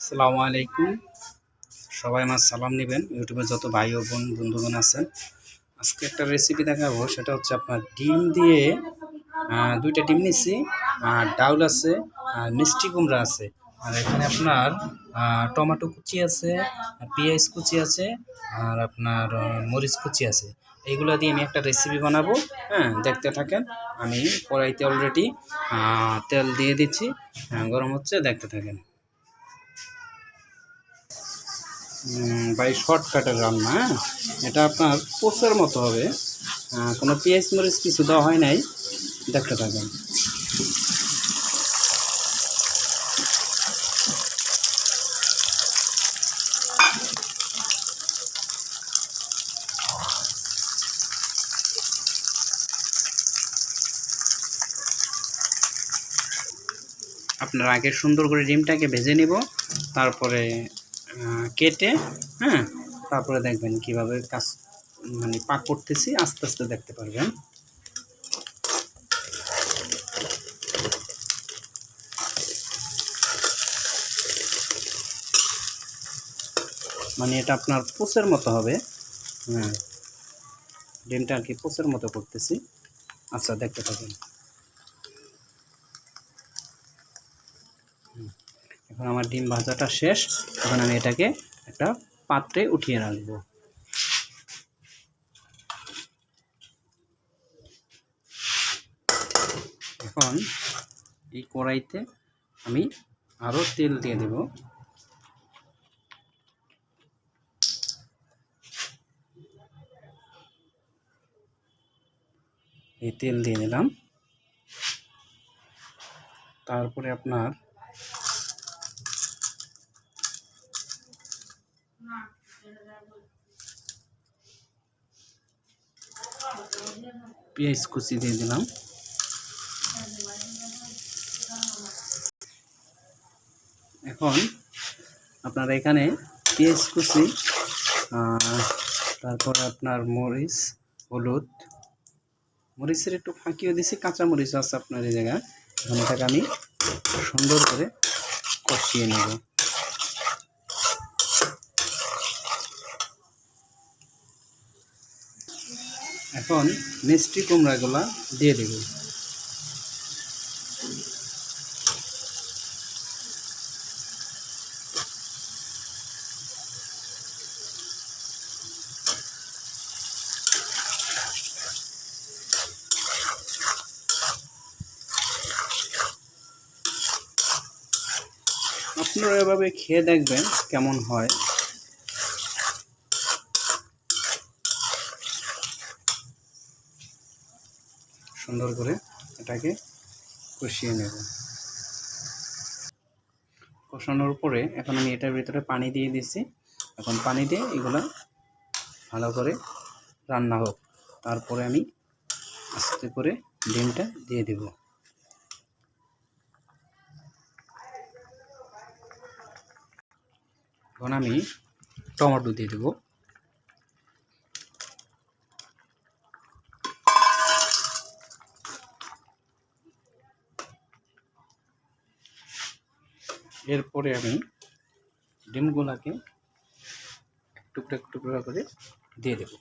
আসসালামু আলাইকুম। সবাই আমার সালাম নেবেন। ইউটিউবে যত ভাই ও বন্ধুগণ আছেন, আজকে একটা রেসিপি দেখাবো। সেটা হচ্ছে আপনার ডিম দিয়ে দুইটা ডিম নিচ্ছি, ডাউল আছে, আর মিষ্টি কুমড়া আছে, আর এখানে আপনার টমেটো কুচি আছে, পেঁয়াজ কুচি আছে, আর আপনার মরিচ কুচি আছে। এইগুলো দিয়ে আমি একটা রেসিপি বানাবো। হ্যাঁ, দেখতে থাকেন। আমি কড়াইতে অলরেডি তেল দিয়ে দিচ্ছি, গরম হচ্ছে, দেখতে থাকেন। বাই শর্টকাটের রান্না। হ্যাঁ, এটা আপনার পোস্তের মতো হবে। কোনো পেঁয়াজ মরিচ কিছু দেওয়া হয় নাই, দেখতে থাকেন। আপনার আগে সুন্দর করে ডিমটাকে ভেজে নিব, তারপরে কেটে, হ্যাঁ, তারপরে দেখবেন কিভাবে কাজ মানে পাক করতেছি, আস্তে আস্তে দেখতে পারবেন। মানে এটা আপনার পোচের মতো হবে। হ্যাঁ, ডিমটা আর কি পোচের মতো করতেছি। আচ্ছা, দেখতে থাকেন। এখন আমার ডিম ভাজাটা শেষ। এখন আমি এটাকে একটা পাত্রে উঠিয়ে রাখবো। এখন এই কড়াইতে আমি আরও তেল দিয়ে দেব। এই তেল দিয়ে দিলাম। তারপরে আপনার পেঁয়াজ কুচি দিয়ে দিলাম। এখন আপনারা এখানে পেঁয়াজ কুচি, তারপর আপনার মরিচ, হলুদ, মরিচের একটু ফাঁকিও দিছি, কাঁচা মরিচ আছে আপনার এই জায়গায়। এখন এটাকে আমি সুন্দর করে কষিয়ে নেব। এখন মিষ্টি কুমড়াগুলা দিয়ে দেব। আপনারা এভাবে খেয়ে দেখবেন কেমন হয়। সুন্দর করে এটাকে কষিয়ে নেব। কষানোর পরে এখন আমি এটার ভিতরে পানি দিয়ে দিচ্ছি। এখন পানি দিয়ে এগুলো ভালো করে রান্না হোক, তারপরে আমি আস্তে করে ডিমটা দিয়ে দেব। এখন আমি টমেটো দিয়ে দেব। এরপরে আমি ডিমগুলাকে টুকরা টুকরা করে দিয়ে দেব।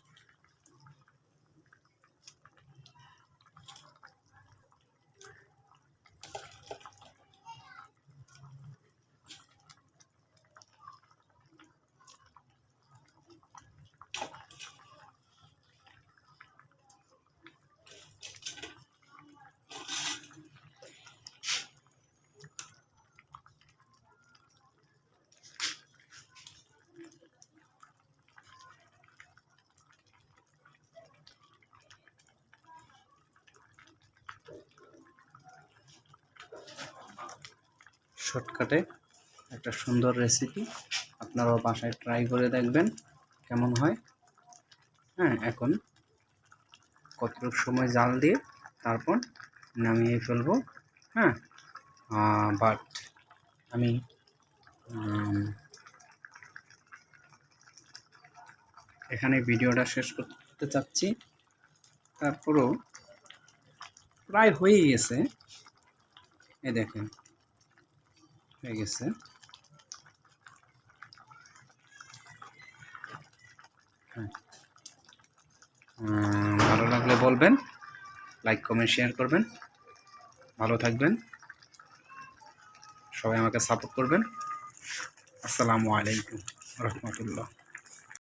শর্টকাটে একটা সুন্দর রেসিপি, আপনারাও বাসায় ট্রাই করে দেখবেন কেমন হয়। হ্যাঁ, এখন কতটুকু সময় জাল দিয়ে তারপর নামিয়ে ফেলবো। হ্যাঁ, বাট আমি এখানে ভিডিওটা শেষ করতে চাচ্ছি। তারপরও প্রায় হয়ে গেছে, এই দেখেন হয়ে গেছে। ভালো লাগলে বলবেন, লাইক কমেন্ট শেয়ার করবেন। ভালো থাকবেন, সবাই আমাকে সাপোর্ট করবেন। আসসালামু আলাইকুম রহমতুল্লাহ।